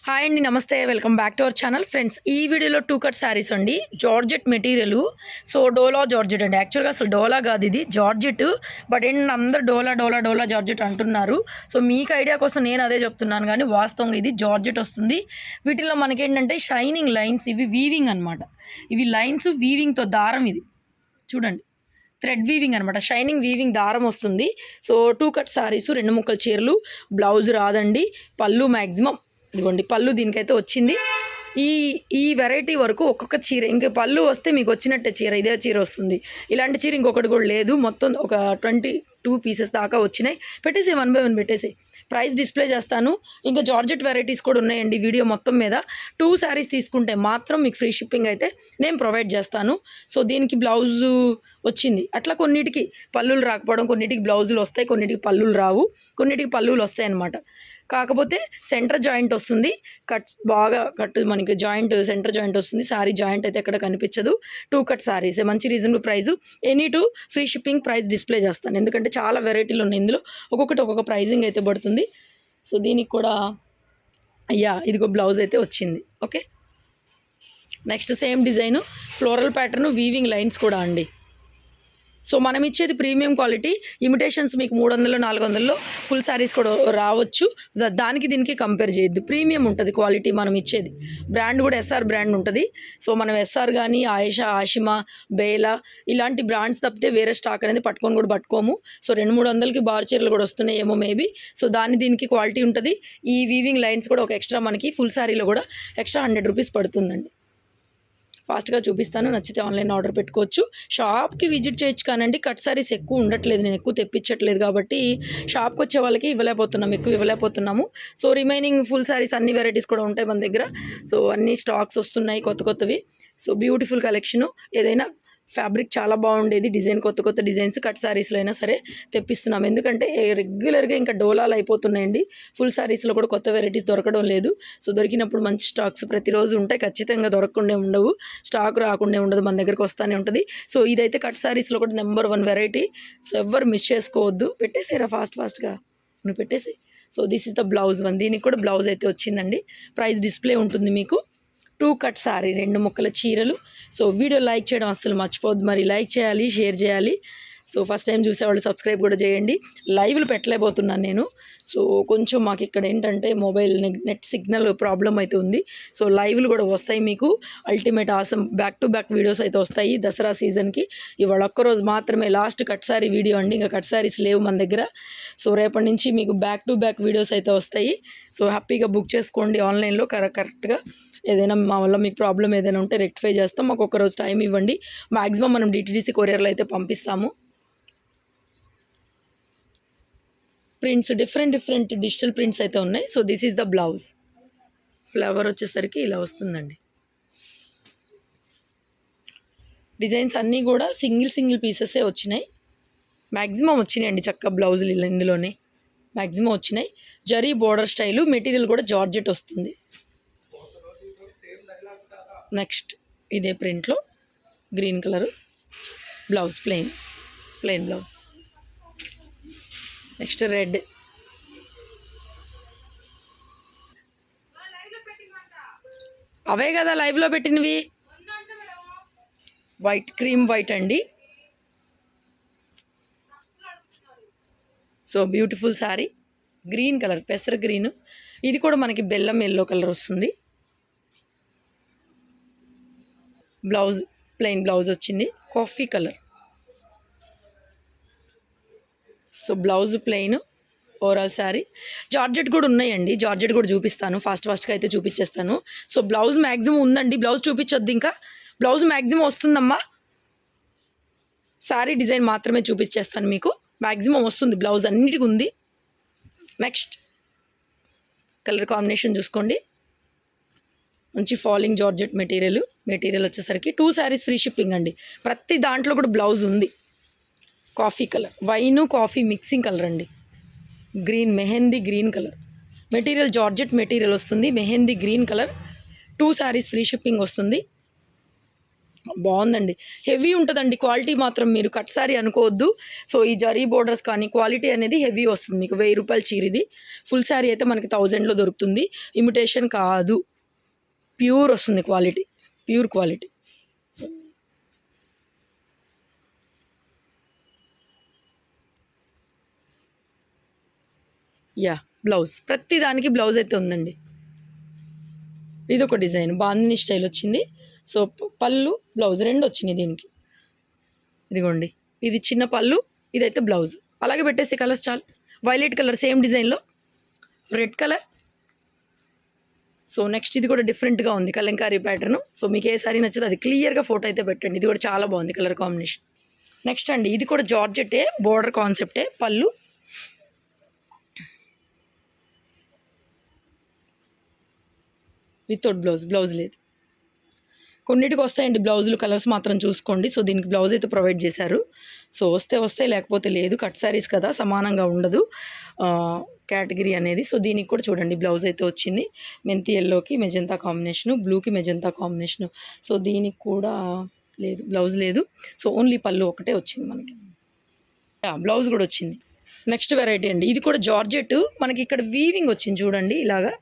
Hi అండి, నమస్తే. Welcome back to our channel. Friends, ఈ వీడియోలో 2 కట్ శారీస్ అండి. Georgette material. సో డోలా జార్జెట్ అండి. యాక్చువల్గా అసలు డోలా కాదు, ఇది జార్జెట్. బట్ ఏంటంటే అందరూ డోలా డోలా డోలా జార్జెట్ అంటున్నారు. సో మీకు ఐడియా కోసం నేను అదే చెప్తున్నాను, కానీ వాస్తవంగా ఇది జార్జెట్ వస్తుంది. వీటిలో మనకేంటంటే షైనింగ్ లైన్స్, ఇవి వీవింగ్ అనమాట. ఇవి లైన్స్ వీవింగ్తో దారం, ఇది చూడండి, థ్రెడ్ వీవింగ్ అనమాట. షైనింగ్ వీవింగ్ దారం వస్తుంది. సో 2 కట్ శారీస్, 2 ముక్కల చీరలు. బ్లౌజ్ రాదండి. పళ్ళు మ్యాక్సిమం ఇదిగోండి, పళ్ళు దీనికైతే వచ్చింది. ఈ ఈ వెరైటీ వరకు ఒక్కొక్క చీర, ఇంక పళ్ళు వస్తే మీకు వచ్చినట్టే చీర, ఇదే చీర వస్తుంది. ఇలాంటి చీర ఇంకొకటి కూడా లేదు. మొత్తం ఒక 22 పీసెస్ దాకా వచ్చినాయి. పెట్టేసి 1 by 1 పెట్టేసి ప్రైస్ డిస్ప్లే చేస్తాను. ఇంకా జార్జెట్ వెరైటీస్ కూడా ఉన్నాయండి వీడియో మొత్తం మీద. 2 శారీస్ తీసుకుంటే మాత్రం మీకు ఫ్రీ షిప్పింగ్ అయితే నేను ప్రొవైడ్ చేస్తాను. సో దీనికి బ్లౌజు వచ్చింది. అట్లా కొన్నిటికి పళ్ళులు రాకపోవడం, కొన్నిటికి బ్లౌజులు వస్తాయి, కొన్నిటికి పళ్ళులు రావు, కొన్నిటికి పళ్ళులు వస్తాయి అన్నమాట. కాకపోతే సెంటర్ జాయింట్ వస్తుంది. బాగా మనకి జాయింట్, సెంటర్ జాయింట్ వస్తుంది. శారీ జాయింట్ అయితే ఎక్కడ కనిపించదు. 2 కట్ శారీస్, మంచి reasonable price. Any 2 free shipping price display చేస్తాను, ఎందుకంటే చాలా వెరైటీలు ఉన్నాయి ఇందులో. ఒక్కొక్కటి ఒక్కొక్క ప్రైజింగ్ అయితే పడుతుంది. సో దీనికి కూడా ఇదిగో బ్లౌజ్ అయితే వచ్చింది. Okay, next same design, floral pattern, weaving lines కూడా అండి. సో మనం ఇచ్చేది ప్రీమియం క్వాలిటీ. ఇమిటేషన్స్ మీకు 300, 400లో ఫుల్ శారీస్ కూడా రావచ్చు. దానికి దీనికి కంపేర్ చేయొద్దు. ప్రీమియం ఉంటుంది క్వాలిటీ మనం ఇచ్చేది. బ్రాండ్ కూడా ఎస్ఆర్ బ్రాండ్ ఉంటుంది. సో మనం ఎస్ఆర్ కానీ, ఆయేషా, ఆషిమా, బేలా ఇలాంటి బ్రాండ్స్ తప్పితే వేరే స్టాక్ అనేది పట్టుకోము. సో 200-300కి బార్ చీరలు కూడా వస్తున్నాయి ఏమో మేబీ. సో దీనికి క్వాలిటీ ఉంటుంది. ఈ వీవింగ్ లైన్స్ కూడా ఒక ఎక్స్ట్రా మనకి ఫుల్ శారీలో కూడా ఎక్స్ట్రా 100 రూపీస్ పడుతుందండి. ఫాస్ట్గా చూపిస్తాను, నచ్చితే ఆన్లైన్ ఆర్డర్ పెట్టుకోవచ్చు. షాప్కి విజిట్ చేయొచ్చు కానండి. కట్ సారీస్ ఎక్కువ ఉండట్లేదు, నేను ఎక్కువ తెప్పించట్లేదు కాబట్టి షాప్కి వచ్చే వాళ్ళకి ఎక్కువ ఇవ్వలేకపోతున్నాము. సో రిమైనింగ్ ఫుల్ సారీస్ అన్ని వెరైటీస్ కూడా ఉంటాయి మన దగ్గర. సో అన్ని స్టాక్స్ వస్తున్నాయి కొత్తవి. So beautiful collection. ఏదైనా ఫ్యాబ్రిక్ చాలా బాగుండేది, డిజైన్ కొత్త డిజైన్స్ కట్ శారీస్లో అయినా సరే తెప్పిస్తున్నాం. ఎందుకంటే రెగ్యులర్గా ఇంకా డోలాలు అయిపోతున్నాయండి. ఫుల్ శారీస్లో కూడా కొత్త వెరైటీస్ దొరకడం లేదు. సో దొరికినప్పుడు మంచి స్టాక్స్ ప్రతిరోజు ఉంటాయి, ఖచ్చితంగా దొరకకుండా ఉండవు, స్టాక్ రాకుండా ఉండదు, మన దగ్గరకు వస్తూనే ఉంటుంది. సో ఇదైతే కట్ శారీస్లో కూడా నెంబర్ 1 వెరైటీ. సో ఎవ్వరు మిస్ చేసుకోవద్దు. పెట్టేసారా ఫాస్ట్గా నువ్వు పెట్టేసి. So this is the blouse 1. దీనికి కూడా బ్లౌజ్ అయితే వచ్చిందండి. ప్రైస్ డిస్ప్లే ఉంటుంది మీకు. 2 కట్ శారీ, 2 ముక్కల చీరలు. సో వీడియో లైక్ చేయడం అస్సలు మర్చిపోవద్దు. మరి లైక్ చేయాలి, షేర్ చేయాలి. సో ఫస్ట్ టైం చూసేవాళ్ళు సబ్స్క్రైబ్ కూడా చేయండి. లైవ్లు పెట్టలేకపోతున్నాను నేను. సో కొంచెం మాకు ఇక్కడ ఏంటంటే మొబైల్ నెట్ సిగ్నల్ ప్రాబ్లం అయితే ఉంది. సో లైవ్లు కూడా వస్తాయి మీకు. Ultimate awesome back to back videos అయితే వస్తాయి దసరా సీజన్కి. ఇవాళ ఒక్కరోజు మాత్రమే లాస్ట్ కట్ శారీ వీడియో అండి. ఇంకా కట్ శారీస్ లేవు మన దగ్గర. సో రేపటి నుంచి మీకు బ్యాక్ టు బ్యాక్ వీడియోస్ అయితే వస్తాయి. సో హ్యాపీగా బుక్ చేసుకోండి ఆన్లైన్లో. కరెక్ట్గా ఏదైనా మా వల్ల మీకు ప్రాబ్లం ఏదైనా ఉంటే రెక్టిఫై చేస్తాం. మాకు ఒక్కరోజు టైం ఇవ్వండి. మ్యాక్సిమం మనం DTDC కొరియర్లో అయితే పంపిస్తాము. ప్రింట్స్ డిఫరెంట్ డిజిటల్ ప్రింట్స్ అయితే ఉన్నాయి. So this is the blouse. Flower వచ్చేసరికి ఇలా వస్తుందండి. డిజైన్స్ అన్నీ కూడా సింగిల్ పీసెసే వచ్చినాయి. మ్యాక్సిమం వచ్చినాయండి చక్క బ్లౌజులు ఇందులోనే మ్యాక్సిమం వచ్చినాయి. జరీ బోర్డర్ స్టైలు, మెటీరియల్ కూడా జార్జెట్ వస్తుంది. నెక్స్ట్ ఇదే ప్రింట్లో green colour blouse, plain blouse. Next red, అవే కదా లైవ్లో పెట్టినవి. వైట్, క్రీమ్ వైట్ అండి. So beautiful sari, green colour, పెసర గ్రీన్. ఇది కూడా మనకి బెల్లం ఎల్లో కలర్ వస్తుంది. బ్లౌజ్ ప్లెయిన్ బ్లౌజ్ వచ్చింది, coffee colour. So blouse plain, overall sari. Georgette కూడా ఉన్నాయండి, జార్జెట్ కూడా చూపిస్తాను. ఫాస్ట్గా అయితే చూపించేస్తాను. సో బ్లౌజ్ మ్యాక్సిమం ఉందండి. బ్లౌజ్ చూపించొద్దు, ఇంకా బ్లౌజ్ మ్యాక్సిమం వస్తుందమ్మా. శారీ డిజైన్ మాత్రమే చూపించేస్తాను మీకు. మ్యాక్సిమం వస్తుంది, బ్లౌజ్ అన్నిటికీ ఉంది. నెక్స్ట్ కలర్ కాంబినేషన్ చూసుకోండి. మంచి ఫాలింగ్ జార్జెట్ మెటీరియల్ వచ్చేసరికి 2 శారీస్ ఫ్రీ షిప్పింగ్ అండి. ప్రతి దాంట్లో కూడా బ్లౌజ్ ఉంది. Coffee colour, wine coffee mixing colour అండి. Green, mehndi green colour. Material georgette material వస్తుంది, mehndi green colour. 2 saris free shipping వస్తుంది. బాగుందండి. హెవీ ఉంటుందండి క్వాలిటీ మాత్రం, మీరు కట్ సారీ అనుకోవద్దు. సో ఈ జరీ బోర్డర్స్ కానీ క్వాలిటీ అనేది హెవీ వస్తుంది మీకు. 1000 రూపాయల చీర ఇది. ఫుల్ శారీ అయితే మనకి 1000లో దొరుకుతుంది. ఇమిటేషన్ కాదు, ప్యూర్ వస్తుంది quality, pure quality. So yeah blouse, ప్రతి దానికి బ్లౌజ్ అయితే ఉందండి. ఇది ఒక డిజైన్ బాందిని స్టైల్ వచ్చింది. సో పళ్ళు బ్లౌజ్ రెండు వచ్చినాయి దీనికి. ఇదిగోండి, ఇది చిన్న పళ్ళు, ఇదైతే బ్లౌజ్. అలాగే పెట్టేసి కలర్స్ చాలు. వైలెట్ కలర్ సేమ్ డిజైన్లో, రెడ్ కలర్. సో నెక్స్ట్ ఇది కూడా డిఫరెంట్గా ఉంది, కలంకారీ ప్యాటర్న్. సో మీకు ఏ సారీ నచ్చితే అది క్లియర్గా ఫోటో అయితే పెట్టండి. ఇది కూడా చాలా బాగుంది కలర్ కాంబినేషన్. నెక్స్ట్ అండి, ఇది కూడా జార్జెట్టే, బోర్డర్ కాన్సెప్టే. పళ్ళు వితౌట్ బ్లౌజ్, బ్లౌజ్ లేదు. కొన్నిటికి వస్తాయండి బ్లౌజులు, కలర్స్ మాత్రం చూసుకోండి. సో దీనికి బ్లౌజ్ అయితే ప్రొవైడ్ చేశారు. సో వస్తే లేకపోతే లేదు. కట్ శారీస్ కదా, సమానంగా ఉండదు కేటగిరీ అనేది. సో దీనికి కూడా చూడండి బ్లౌజ్ అయితే వచ్చింది. మెంతి ఎల్లోకి మెజంతా కాంబినేషను, బ్లూకి మెజంతా కాంబినేషను. సో దీనికి కూడా లేదు, బ్లౌజ్ లేదు. సో ఓన్లీ పళ్ళు ఒకటే వచ్చింది మనకి. బ్లౌజ్ కూడా వచ్చింది. నెక్స్ట్ వెరైటీ అండి, ఇది కూడా జార్జెట్. మనకి ఇక్కడ వీవింగ్ వచ్చింది చూడండి, ఇలాగా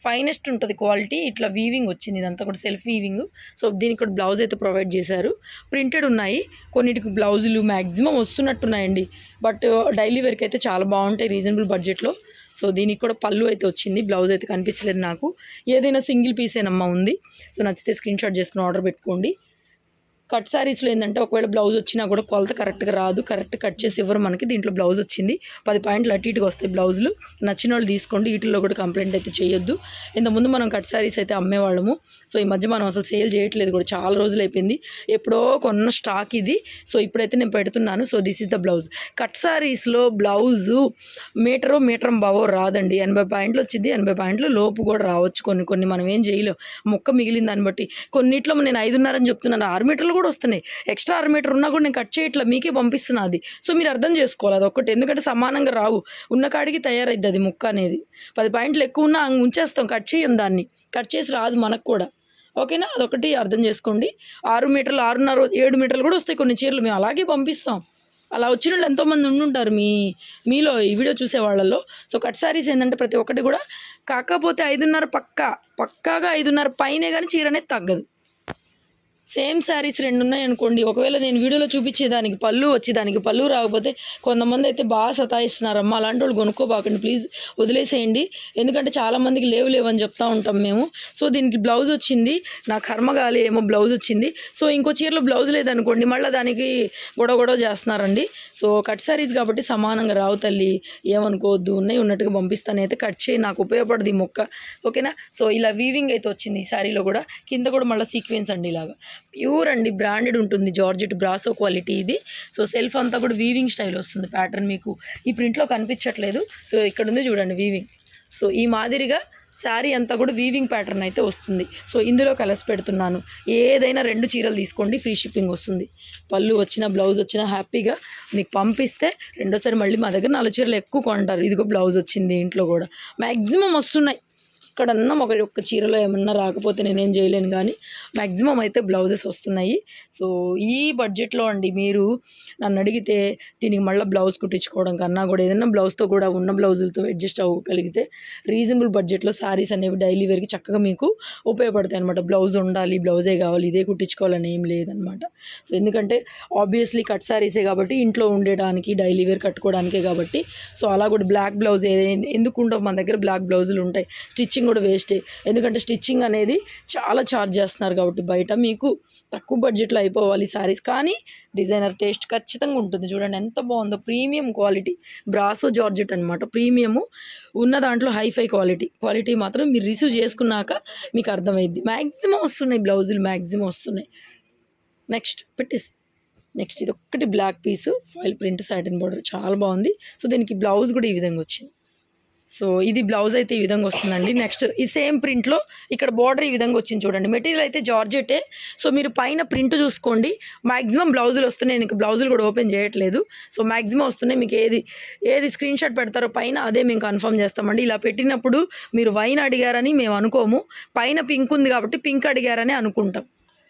ఫైనెస్ట్ ఉంటుంది క్వాలిటీ. ఇట్లా వీవింగ్ వచ్చింది, ఇదంతా కూడా సెల్ఫ్ వీవింగ్. సో దీనికి కూడా బ్లౌజ్ అయితే ప్రొవైడ్ చేశారు. ప్రింటెడ్ ఉన్నాయి, కొన్నిటికి బ్లౌజులు మ్యాక్సిమం వస్తున్నట్టున్నాయండి. బట్ డైలీ వేర్కి అయితే చాలా బాగుంటాయి రీజనబుల్ బడ్జెట్లో. సో దీనికి కూడా పళ్ళు అయితే వచ్చింది, బ్లౌజ్ అయితే కనిపించలేదు నాకు. ఏదైనా సింగిల్ పీసేనమ్మా ఉంది. సో నచ్చితే స్క్రీన్ షాట్ చేసుకుని ఆర్డర్ పెట్టుకోండి. కట్ శారీస్లో ఏంటంటే ఒకవేళ బ్లౌజ్ వచ్చినా కూడా కొలత కరెక్ట్గా రాదు, కరెక్ట్ కట్ చేసి ఇవ్వరు మనకి. దీంట్లో బ్లౌజ్ వచ్చింది, 10 పాయింట్లు అటు ఇటుగా వస్తాయి బ్లౌజులు. నచ్చిన వాళ్ళు తీసుకోండి, వీటిల్లో కూడా కంప్లైంట్ అయితే చేయొద్దు. ఇంతకుముందు మనం కట్ శారీస్ అయితే అమ్మేవాళ్ళము. సో ఈ మధ్య మనం అసలు సేల్ చేయట్లేదు కూడా, చాలా రోజులు అయిపోయింది. ఎప్పుడో కొన్న స్టాక్ ఇది. సో ఇప్పుడైతే నేను పెడుతున్నాను. So this is the blouse. Cut శారీస్లో బ్లౌజు మీటర్ బావో రాదండి. 80 పాయింట్లు వచ్చింది, 80 పాయింట్లు లోపు కూడా రావచ్చు. కొన్ని మనం ఏం చేయలేం, ముక్క మిగిలిన దాన్ని బట్టి. కొన్నిట్లో నేను 5.5 అని చెప్తున్నాను, 6 మీటర్లు కూడా వస్తున్నాయి. ఎక్స్ట్రా 6 మీటర్ ఉన్నా కూడా నేను కట్ చేయట్లా, మీకే పంపిస్తున్నా అది. సో మీరు అర్థం చేసుకోవాలి అదొక్కటి, ఎందుకంటే సమానంగా రావు. ఉన్న కాడికి తయారైద్ది అది ముక్క అనేది. 10 పాయింట్లు ఎక్కువ ఉన్నా ఉంచేస్తాం, కట్ చేయం దాన్ని. కట్ చేసి రాదు మనకు కూడా, ఓకేనా? అదొకటి అర్థం చేసుకోండి. 6 మీటర్లు, 6.5, 7 మీటర్లు కూడా వస్తాయి కొన్ని చీరలు, మేము అలాగే పంపిస్తాం. అలా వచ్చిన వాళ్ళు ఎంతోమంది ఉండుంటారు మీలో ఈ వీడియో చూసే వాళ్ళలో. సో కట్ శారీస్ ఏంటంటే ప్రతి ఒక్కటి కూడా, కాకపోతే 5.5 పక్కాగా 5.5 పైనే కానీ చీర అనేది తగ్గదు. సేమ్ శారీస్ 2 ఉన్నాయి అనుకోండి, ఒకవేళ నేను వీడియోలో చూపించేదానికి పళ్ళు వచ్చి దానికి పళ్ళు రాకపోతే కొంతమంది అయితే బాగా సతాయిస్తున్నారమ్మా. అలాంటి వాళ్ళు కొనుక్కోబాకండి ప్లీజ్, వదిలేసేయండి. ఎందుకంటే చాలామందికి లేవని చెప్తా ఉంటాం మేము. సో దీనికి బ్లౌజ్ వచ్చింది, నా కర్మగాలి ఏమో బ్లౌజ్ వచ్చింది. సో ఇంకో చీరలో బ్లౌజ్ లేదనుకోండి, మళ్ళీ దానికి గొడవ చేస్తున్నారండి. సో కట్ శారీస్ కాబట్టి సమానంగా రావు తల్లి, ఏమనుకోవద్దు. ఉన్నాయి ఉన్నట్టుగా పంపిస్తాను. అయితే కట్ చేయి, నాకు ఉపయోగపడదు ఈ మొక్క, ఓకేనా? సో ఇలా వీవింగ్ అయితే వచ్చింది ఈ శారీలో కూడా. కింద కూడా మళ్ళీ సీక్వెన్స్ అండి, ఇలాగా ప్యూర్ అండి, బ్రాండెడ్ ఉంటుంది, జార్జెట్ బ్రాసో క్వాలిటీ ఇది. సో సెల్ఫ్ అంతా కూడా వీవింగ్ స్టైల్ వస్తుంది. ప్యాటర్న్ మీకు ఈ ప్రింట్లో కనిపించట్లేదు. సో ఇక్కడ ఉంది చూడండి వీవింగ్. సో ఈ మాదిరిగా శారీ అంతా కూడా వీవింగ్ ప్యాటర్న్ అయితే వస్తుంది. సో ఇందులో కలర్స్ పెడుతున్నాను. ఏదైనా 2 చీరలు తీసుకోండి, ఫ్రీ షిప్పింగ్ వస్తుంది. పళ్ళు వచ్చినా బ్లౌజ్ వచ్చినా హ్యాపీగా మీకు పంపిస్తే రెండోసారి మళ్ళీ మా దగ్గర 4 చీరలు ఎక్కువ కొంటారు. ఇదిగో బ్లౌజ్ వచ్చింది, ఇంట్లో కూడా మ్యాక్సిమం వస్తున్నాయి. ఇక్కడన్నా ఒక్క చీరలో ఏమన్నా రాకపోతే నేనేం చేయలేను, కానీ మ్యాక్సిమం అయితే బ్లౌజెస్ వస్తున్నాయి. సో ఈ బడ్జెట్లో అండి మీరు నన్ను అడిగితే దీనికి మళ్ళీ బ్లౌజ్ కుట్టించుకోవడం కన్నా కూడా ఏదైనా బ్లౌజ్తో కూడా ఉన్న బ్లౌజులతో అడ్జస్ట్ అవ్వగలిగితే రీజనబుల్ బడ్జెట్లో శారీస్ అనేవి డైలీ వేర్కి చక్కగా మీకు ఉపయోగపడతాయి అనమాట. బ్లౌజ్ ఉండాలి, బ్లౌజే కావాలి, ఇదే కుట్టించుకోవాలని ఏం లేదనమాట. సో ఎందుకంటే ఆబ్వియస్లీ కట్ శారీసే కాబట్టి ఇంట్లో ఉండడానికి డైలీ వేర్ కట్టుకోవడానికే కాబట్టి. సో అలా కూడా బ్లాక్ బ్లౌజ్ ఎందుకు ఉండవు, మన దగ్గర బ్లాక్ బ్లౌజులు ఉంటాయి. స్టిచ్చింగ్ కూడా వేస్టే, ఎందుకంటే స్టిచ్చింగ్ అనేది చాలా ఛార్జ్ చేస్తున్నారు కాబట్టి బయట. మీకు తక్కువ బడ్జెట్లో అయిపోవాలి శారీస్, కానీ డిజైనర్ టేస్ట్ ఖచ్చితంగా ఉంటుంది. చూడండి ఎంత బాగుందో, ప్రీమియం క్వాలిటీ బ్రాసో జార్జెట్ అనమాట. ప్రీమియము ఉన్న దాంట్లో హైఫై క్వాలిటీ మాత్రం మీరు రిసీవ్ చేసుకున్నాక మీకు అర్థమైద్ది. మ్యాక్సిమం వస్తున్నాయి బ్లౌజులు, మ్యాక్సిమం వస్తున్నాయి. నెక్స్ట్ ఇది ఒక్కటి బ్లాక్ పీసు ఫాయిల్ ప్రింట్ సాటిన్ బోర్డర్, చాలా బాగుంది. సో దీనికి బ్లౌజ్ కూడా ఈ విధంగా వచ్చింది. సో ఇది బ్లౌజ్ అయితే ఈ విధంగా వస్తుందండి. నెక్స్ట్ ఈ సేమ్ ప్రింట్లో ఇక్కడ బార్డర్ ఈ విధంగా వచ్చింది చూడండి. మెటీరియల్ అయితే జార్జెటే. సో మీరు పైన ప్రింట్ చూసుకోండి, మ్యాక్సిమం బ్లౌజులు వస్తున్నాయి. నేను బ్లౌజులు కూడా ఓపెన్ చేయట్లేదు. సో మ్యాక్సిమం వస్తున్నాయి. మీకు ఏది స్క్రీన్ షాట్ పెడతారో పైన అదే మేము కన్ఫర్మ్ చేస్తామండి. ఇలా పెట్టినప్పుడు మీరు వైన్ అడిగారని మేము అనుకోము, పైన పింక్ ఉంది కాబట్టి పింక్ అడిగారని అనుకుంటాం.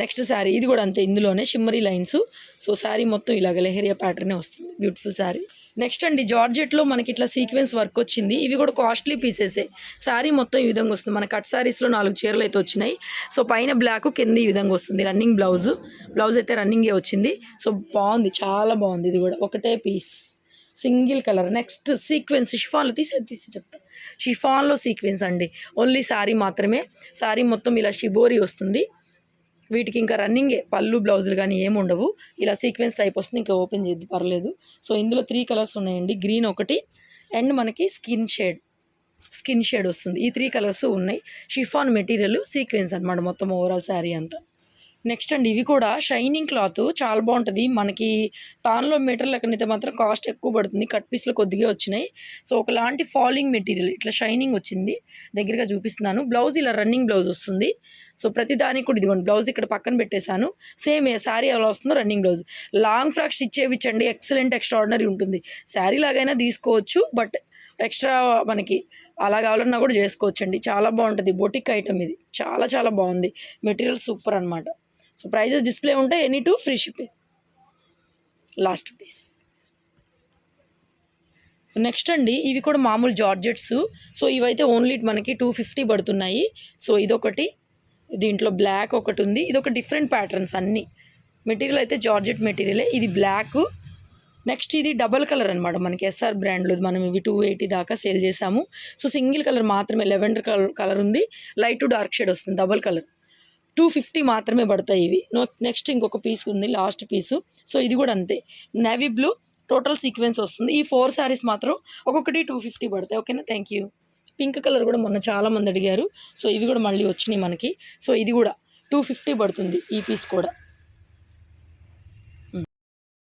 నెక్స్ట్ శారీ ఇది కూడా అంతే, ఇందులోనే షిమ్మరీ లైన్స్. సో శారీ మొత్తం ఇలాగ లెహరియా ప్యాటర్నే వస్తుంది, బ్యూటిఫుల్ శారీ. నెక్స్ట్ అండి జార్జెట్లో మనకి ఇట్లా సీక్వెన్స్ వర్క్ వచ్చింది. ఇవి కూడా కాస్ట్లీ పీసెసే. శారీ మొత్తం ఈ విధంగా వస్తుంది. మన కట్ శారీస్లో 4 చీరలు అయితే వచ్చినాయి. సో పైన బ్లాక్, కింద ఈ విధంగా వస్తుంది. రన్నింగ్ బ్లౌజ్ అయితే రన్నింగే వచ్చింది. సో బాగుంది, చాలా బాగుంది. ఇది కూడా ఒకటే piece, single colour. Next sequence షిఫాన్లో తీసి చెప్తా. షిఫాన్లో సీక్వెన్స్ అండి, ఓన్లీ శారీ మాత్రమే. శారీ మొత్తం ఇలా షిబోరి వస్తుంది. వీటికి ఇంకా రన్నింగే, పళ్ళు బ్లౌజులు కానీ ఏముండవు. ఇలా సీక్వెన్స్ టైప్ వస్తుంది. ఇంకా ఓపెన్ చేద్ది పర్లేదు. సో ఇందులో 3 కలర్స్ ఉన్నాయండి. గ్రీన్ ఒకటి అండ్ మనకి స్కిన్ షేడ్ వస్తుంది. ఈ 3 కలర్స్ ఉన్నాయి. షిఫాన్ మెటీరియల్ సీక్వెన్స్ అనమాట మొత్తం ఓవరాల్ శారీ అంతా. నెక్స్ట్ అండి ఇవి కూడా షైనింగ్ క్లాత్, చాలా బాగుంటుంది. మనకి తాన్లో మీటర్ లెక్కనైతే మాత్రం కాస్ట్ ఎక్కువ పడుతుంది. కట్ పీస్లో కొద్దిగా వచ్చినాయి. సో ఒకలాంటి ఫాలింగ్ మెటీరియల్, ఇట్లా షైనింగ్ వచ్చింది. దగ్గరగా చూపిస్తున్నాను. బ్లౌజ్ ఇలా రన్నింగ్ బ్లౌజ్ వస్తుంది. సో ప్రతి దానికి కూడా ఇదిగోండి బ్లౌజ్ ఇక్కడ పక్కన పెట్టేశాను. సేమ్ ఏ శారీ ఎలా వస్తుందో running blouse. Long frock stitch చేయించండి, ఎక్సలెంట్ ఎక్స్ట్రాడినరీ ఉంటుంది. శారీ లాగైనా తీసుకోవచ్చు, బట్ ఎక్స్ట్రా మనకి అలా కావాలన్నా కూడా చేసుకోవచ్చండి. చాలా బాగుంటుంది. బొటిక్ ఐటమ్ ఇది, చాలా చాలా బాగుంది. మెటీరియల్ సూపర్ అనమాట. సో ప్రైజెస్ డిస్ప్లే ఉంటాయి, any 2 free shipping. Last piece. Next అండి ఇవి కూడా మామూలు జార్జెట్స్. సో ఇవైతే ఓన్లీ మనకి 250 పడుతున్నాయి. సో ఇదొకటి, దీంట్లో బ్లాక్ ఒకటి ఉంది. ఇది ఒక డిఫరెంట్ ప్యాటర్న్స్ అన్నీ. మెటీరియల్ అయితే జార్జెట్ మెటీరియలే. ఇది బ్లాక్. నెక్స్ట్ ఇది డబల్ కలర్ అనమాట. మనకి ఎస్ఆర్ బ్రాండ్లో మనం ఇవి 280 దాకా సేల్ చేసాము. సో సింగిల్ కలర్ మాత్రమే, లెవెండర్ కలర్ ఉంది. లైట్ టు డార్క్ షేడ్ వస్తుంది. డబల్ కలర్ 250 మాత్రమే పడతాయి ఇవి. నెక్స్ట్ ఇంకొక పీస్ ఉంది, లాస్ట్ పీసు. సో ఇది కూడా అంతే, నేవీ బ్లూ టోటల్ సీక్వెన్స్ వస్తుంది. ఈ 4 శారీస్ మాత్రం ఒక్కొక్కటి 250 పడతాయి. ఓకేనా, థ్యాంక్ యూ. పింక్ కలర్ కూడా మొన్న చాలామంది అడిగారు. సో ఇవి కూడా మళ్ళీ వచ్చినాయి మనకి. సో ఇది కూడా 250 పడుతుంది ఈ పీస్ కూడా.